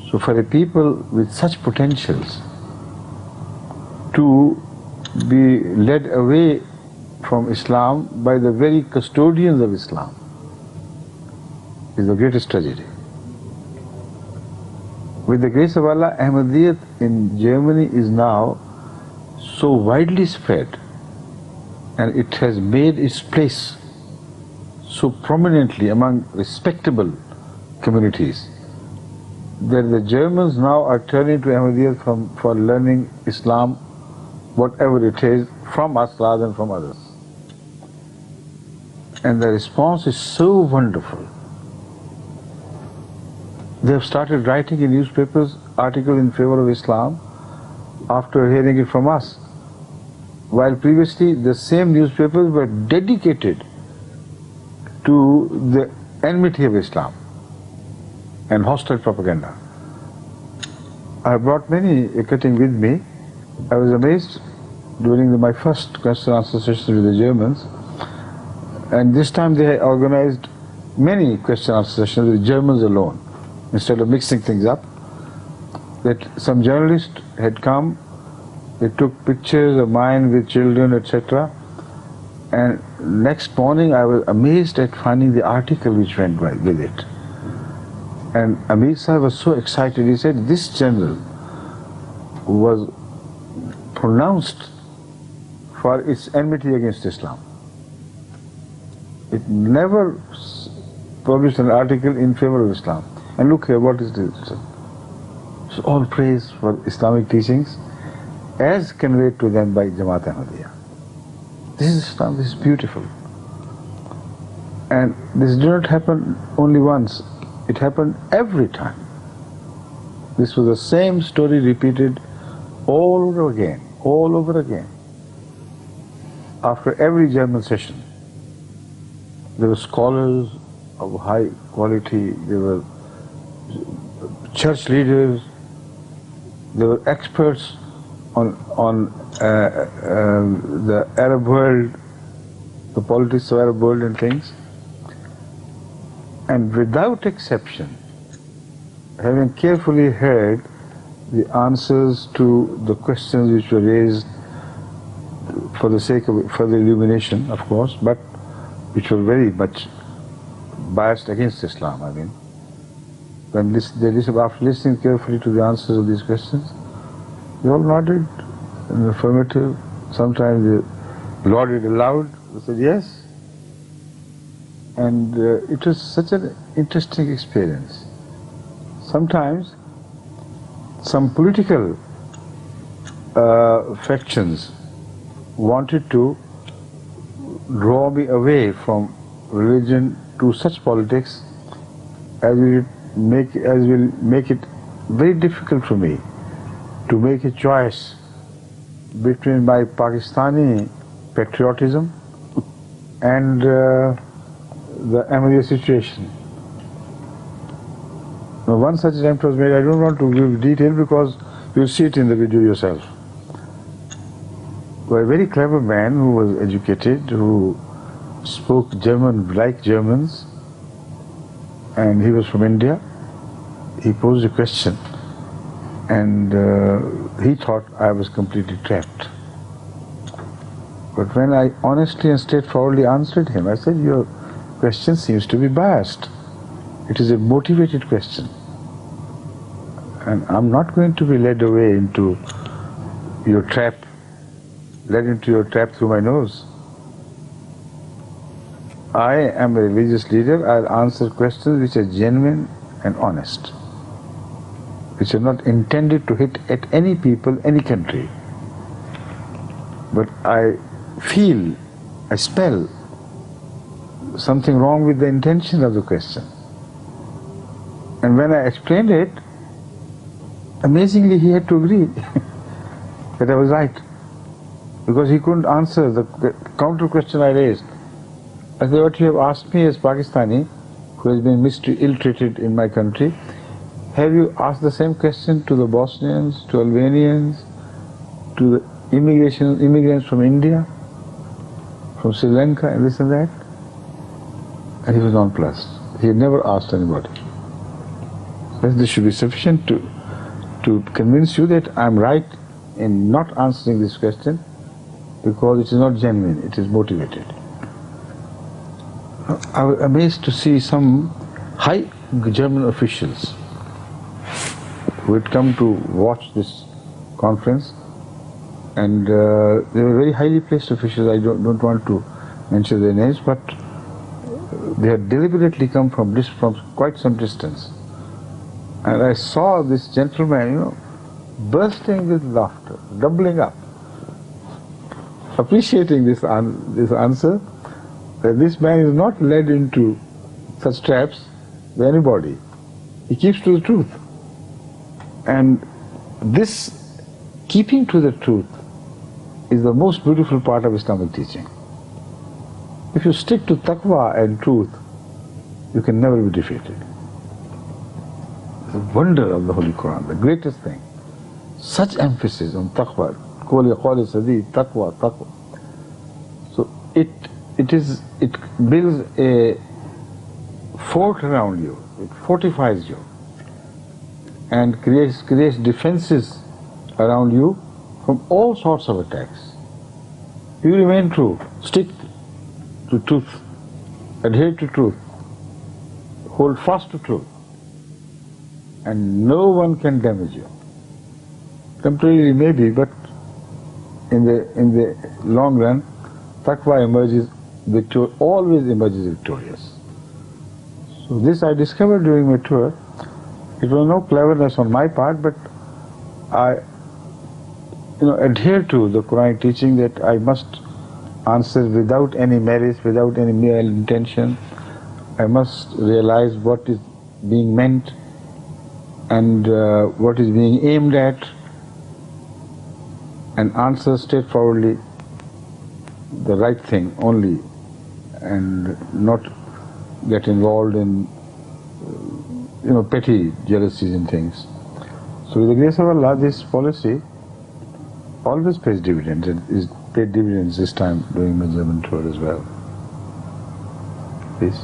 So for a people with such potentials to be led away from Islam by the very custodians of Islam is the greatest tragedy. With the grace of Allah, Ahmadiyyat in Germany is now so widely spread, and it has made its place so prominently among respectable communities that the Germans now are turning to Ahmadiyyat for learning Islam, whatever it is, from us rather than from others. And the response is so wonderful. They have started writing in newspapers articles in favor of Islam after hearing it from us, while previously the same newspapers were dedicated to the enmity of Islam and hostile propaganda. I brought many cutting with me. I was amazed during my first question-answer session with the Germans, and this time they organized many question-answer sessions with Germans alone, instead of mixing things up. That some journalists had come, they took pictures of mine with children, etc. And next morning I was amazed at finding the article which went with it. And Amir Sahib was so excited. He said, this general was pronounced for its enmity against Islam. It never published an article in favor of Islam. And look here, what is this? So all praise for Islamic teachings as conveyed to them by Jamaat Ahmadiyya. This is Islam, this is beautiful. And this did not happen only once, it happened every time. This was the same story repeated all over again. After every German session, there were scholars of high quality, there were church leaders, there were experts on the Arab world, the politics of Arab world and things. And without exception, having carefully heard the answers to the questions which were raised for the sake of further illumination, of course, but which were very much biased against Islam, I mean. When after listening carefully to the answers of these questions, they all nodded in the affirmative. Sometimes they lauded aloud. They said yes. And it was such an interesting experience. Sometimes some political factions wanted to draw me away from religion to such politics as will make it very difficult for me to make a choice between my Pakistani patriotism and the Ahmadiyya situation. Now, one such attempt was made. I don't want to give detail because you'll see it in the video yourself. By a very clever man who was educated, who spoke German like Germans, and he was from India. He posed a question, and he thought I was completely trapped. But when I honestly and straightforwardly answered him, I said, your question seems to be biased. It is a motivated question. And I'm not going to be led away into your trap, led into your trap through my nose. I am a religious leader. I'll answer questions which are genuine and honest, which are not intended to hit at any people, any country. But I feel, I smell something wrong with the intention of the question. And when I explained it, amazingly he had to agree that I was right. because he couldn't answer the counter question I raised. I said, what you have asked me as Pakistani, who has been ill-treated in my country, have you asked the same question to the Bosnians, to Albanians, to the immigrants from India, from Sri Lanka, and this and that? And he was nonplussed. He had never asked anybody. This should be sufficient to convince you that I'm right in not answering this question, because it is not genuine, it is motivated. I was amazed to see some high German officials who had come to watch this conference, and they were very highly placed officials. I don't want to mention their names, but they had deliberately come from quite some distance. And I saw this gentleman, bursting with laughter, doubling up, appreciating this answer, that this man is not led into such traps by anybody. He keeps to the truth. And this keeping to the truth is the most beautiful part of Islamic teaching. If you stick to taqwa and truth, you can never be defeated. The wonder of the Holy Quran, the greatest thing. Such emphasis on taqwa, taqwa. So it builds a fort around you, it fortifies you, and creates defenses around you from all sorts of attacks. You remain true, stick to truth, adhere to truth, hold fast to truth, and no one can damage you. Temporarily maybe, but in the long run, taqwa always emerges victorious. So this I discovered during my tour. It was no cleverness on my part, but I adhere to the Quranic teaching that I must answer without any malice, without any mere intention. I must realize what is being meant and what is being aimed at, and answer straightforwardly the right thing only, and not get involved in petty jealousies and things. So with the grace of Allah, this policy always pays dividends, and is paid dividends this time during my German tour as well. Please.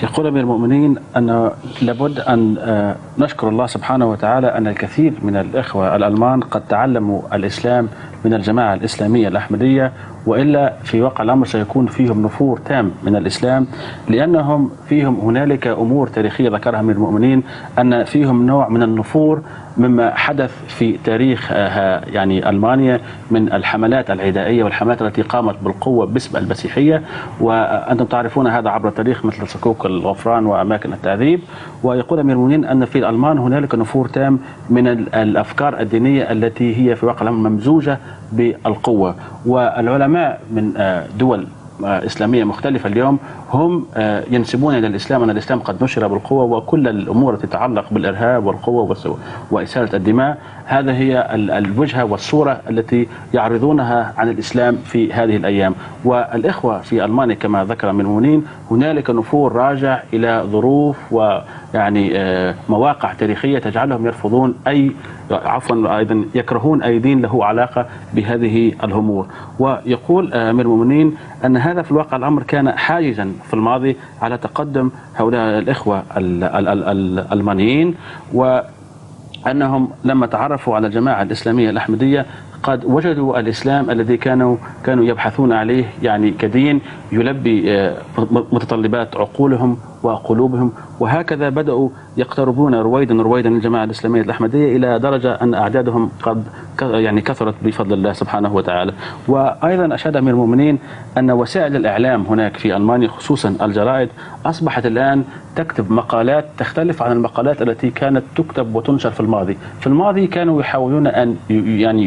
يقول أمير المؤمنين أن لابد أن نشكر الله سبحانه وتعالى أن الكثير من الإخوة الألمان قد تعلموا الإسلام من الجماعة الإسلامية الأحمدية، وإلا في واقع الأمر سيكون فيهم نفور تام من الإسلام، لأنهم فيهم هنالك أمور تاريخية ذكرها أمير المؤمنين، أن فيهم نوع من النفور مما حدث في تاريخ يعني ألمانيا من الحملات العدائية والحملات التي قامت بالقوة باسم المسيحية، وأنتم تعرفون هذا عبر التاريخ مثل صكوك الغفران وأماكن التعذيب. ويقول أمير المؤمنين أن في الألمان هنالك نفور تام من الأفكار الدينية التي هي في واقع الأمر ممزوجة بالقوة، والعلماء من دول إسلامية مختلفة اليوم هم ينسبون إلى الإسلام أن الإسلام قد نشر بالقوة، وكل الأمور التي تتعلق بالإرهاب والقوة وإسالة الدماء هذا هي الوجهة والصورة التي يعرضونها عن الإسلام في هذه الأيام. والإخوة في ألمانيا كما ذكر من المؤمنين هنالك نفور راجع إلى ظروف ويعني مواقع تاريخية تجعلهم يرفضون أيضا يكرهون أي دين له علاقة بهذه الأمور. ويقول أمير المؤمنين أن هذا في الواقع الأمر كان حاجزا في الماضي على تقدم هؤلاء الإخوة الألمانيين، وأنهم لما تعرفوا على الجماعة الإسلامية الأحمدية قد وجدوا الإسلام الذي كانوا يبحثون عليه، يعني كدين يلبي متطلبات عقولهم وقلوبهم. وهكذا بدأوا يقتربون رويدا من الجماعة الإسلامية الأحمدية إلى درجة أن أعدادهم قد يعني كثرت بفضل الله سبحانه وتعالى. وأيضا أشاد أمير المؤمنين أن وسائل الإعلام هناك في ألمانيا خصوصا الجرائد أصبحت الآن تكتب مقالات تختلف عن المقالات التي كانت تكتب وتنشر في الماضي. في الماضي كانوا يحاولون أن يعني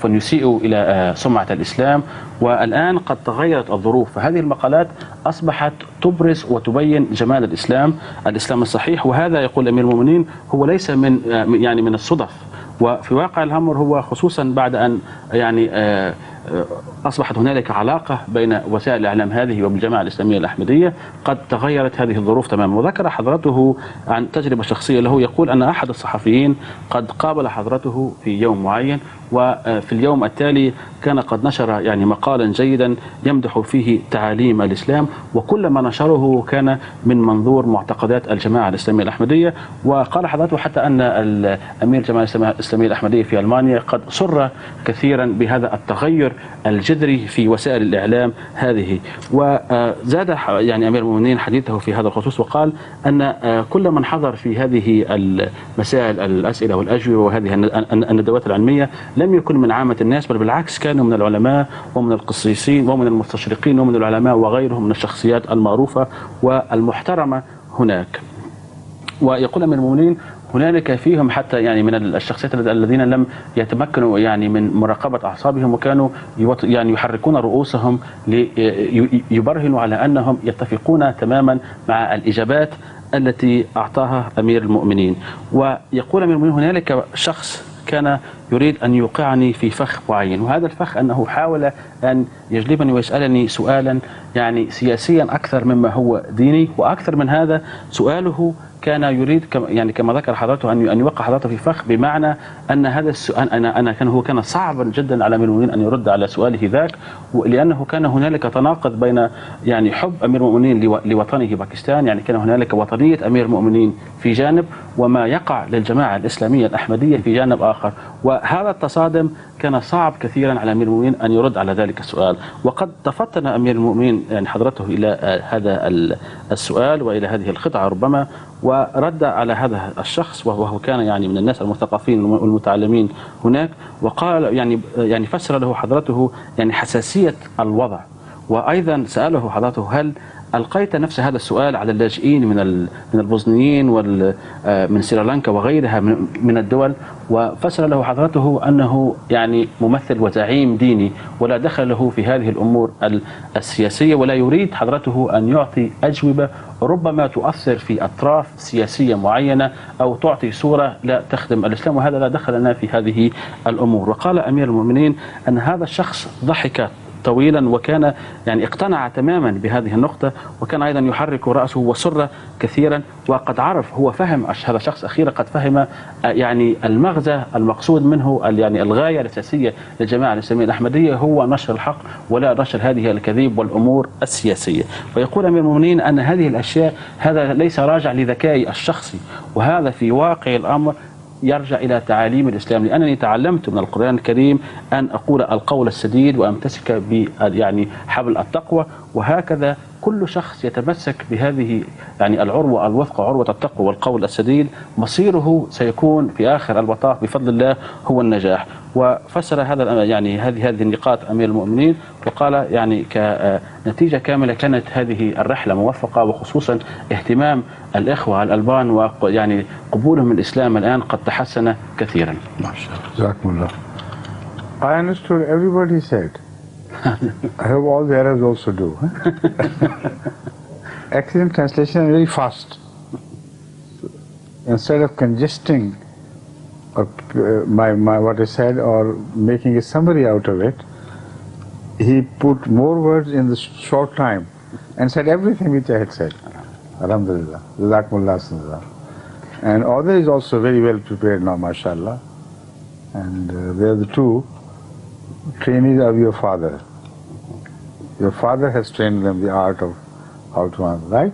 يسيئوا إلى سمعة الإسلام، والآن قد تغيرت الظروف، فهذه المقالات أصبحت تبرز وتبين جمال الإسلام الصحيح. وهذا يقول أمير المؤمنين هو ليس من الصدف وفي واقع الأمر هو خصوصا بعد أن يعني أصبحت هنالك علاقة بين وسائل الإعلام هذه وبالجماعة الإسلامية الأحمدية، قد تغيرت هذه الظروف تماما. وذكر حضرته عن تجربة شخصية له، يقول أن أحد الصحفيين قد قابل حضرته في يوم معين، وفي اليوم التالي كان قد نشر يعني مقالا جيدا يمدح فيه تعاليم الإسلام، وكل ما نشره كان من منظور معتقدات الجماعة الإسلامية الأحمدية. وقال حضرته حتى أن الأمير الجماعة الإسلامية الأحمدية في ألمانيا قد سر كثيرا بهذا التغير الجذري في وسائل الإعلام هذه. وزاد يعني أمير المؤمنين حديثه في هذا الخصوص وقال أن كل من حضر في هذه المسائل الأسئلة والأجوبة وهذه الندوات العلمية لم يكن من عامة الناس، بل بالعكس كانوا من العلماء ومن القسيسين ومن المستشرقين ومن العلماء وغيرهم من الشخصيات المعروفة والمحترمة هناك. ويقول أمير المؤمنين هنالك فيهم حتى يعني من الشخصيات الذين لم يتمكنوا يعني من مراقبة أعصابهم، وكانوا يعني يحركون رؤوسهم ليبرهنوا على أنهم يتفقون تماما مع الإجابات التي أعطاها أمير المؤمنين. ويقول أمير المؤمنين هنالك شخص كان يريد أن يوقعني في فخ معين، وهذا الفخ أنه حاول أن يجلبني ويسألني سؤالا يعني سياسيا أكثر مما هو ديني، وأكثر من هذا سؤاله كان يريد يعني كما ذكر حضرته أن يوقع حضرته في فخ، بمعنى أن هذا السؤال كان صعبا جدا على أمير المؤمنين أن يرد على سؤاله ذاك، لأنه كان هنالك تناقض بين يعني حب أمير المؤمنين لوطنه باكستان، يعني كان هنالك وطنية أمير المؤمنين في جانب وما يقع للجماعة الإسلامية الأحمدية في جانب آخر، وهذا التصادم كان صعب كثيرا على أمير المؤمنين أن يرد على ذلك السؤال. وقد تفطن أمير المؤمنين يعني حضرته إلى هذا السؤال وإلى هذه الخدعة ربما، ورد على هذا الشخص وهو كان يعني من الناس المثقفين والمتعلمين هناك، وقال يعني فسر له حضرته يعني حساسية الوضع، وأيضا سأله حضرته هل ألقيت نفس هذا السؤال على اللاجئين من البوسنيين ومن سريلانكا وغيرها من الدول، وفسر له حضرته أنه يعني ممثل وزعيم ديني ولا دخل له في هذه الأمور السياسية، ولا يريد حضرته أن يعطي أجوبة ربما تؤثر في أطراف سياسية معينة أو تعطي صورة لا تخدم الإسلام، وهذا لا دخل لنا في هذه الأمور. وقال أمير المؤمنين أن هذا الشخص ضحك طويلا وكان يعني اقتنع تماما بهذه النقطة، وكان أيضا يحرك رأسه وسر كثيرا، وقد عرف هو فهم هذا الشخص أخيرا قد فهم يعني المغزى المقصود منه، يعني الغاية الأساسية للجماعة الإسلامية الأحمدية هو نشر الحق ولا نشر هذه الكذب والأمور السياسية. ويقول أمير المؤمنين أن هذه الأشياء هذا ليس راجع لذكائي الشخصي، وهذا في واقع الأمر يرجع إلى تعاليم الإسلام، لأنني تعلمت من القرآن الكريم أن أقول القول السديد وأمتسك يعني حبل التقوى، وهكذا كل شخص يتمسك بهذه يعني العروة الوثقى عروة التقوى والقول السديد مصيره سيكون في آخر المطاف بفضل الله هو النجاح. وفسر هذا يعني هذه النقاط أمير المؤمنين، وقال يعني كنتيجة كاملة كانت هذه الرحلة موفقة، وخصوصا اهتمام الإخوة الألبان ويعني قبولهم الإسلام الآن قد تحسن كثيرا. ما شاء الله. جزاكم الله. I understood everybody said. I hope all the Arabs also do. Excellent translation and very fast. Instead of congesting or my what I said or making a summary out of it, he put more words in the short time and said everything which I had said. Alhamdulillah. Jazakumullah. And Audrey is also very well prepared now, mashallah. And they are the two trainees of your father. Your father has trained them the art of how to answer, right?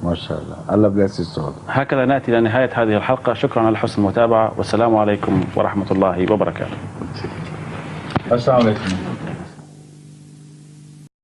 MashaAllah. Allah bless his soul. هكذا نأتي إلى نهاية هذه الحلقة. شكرا على حسن المتابعة، والسلام عليكم ورحمة الله وبركاته. السلام عليكم.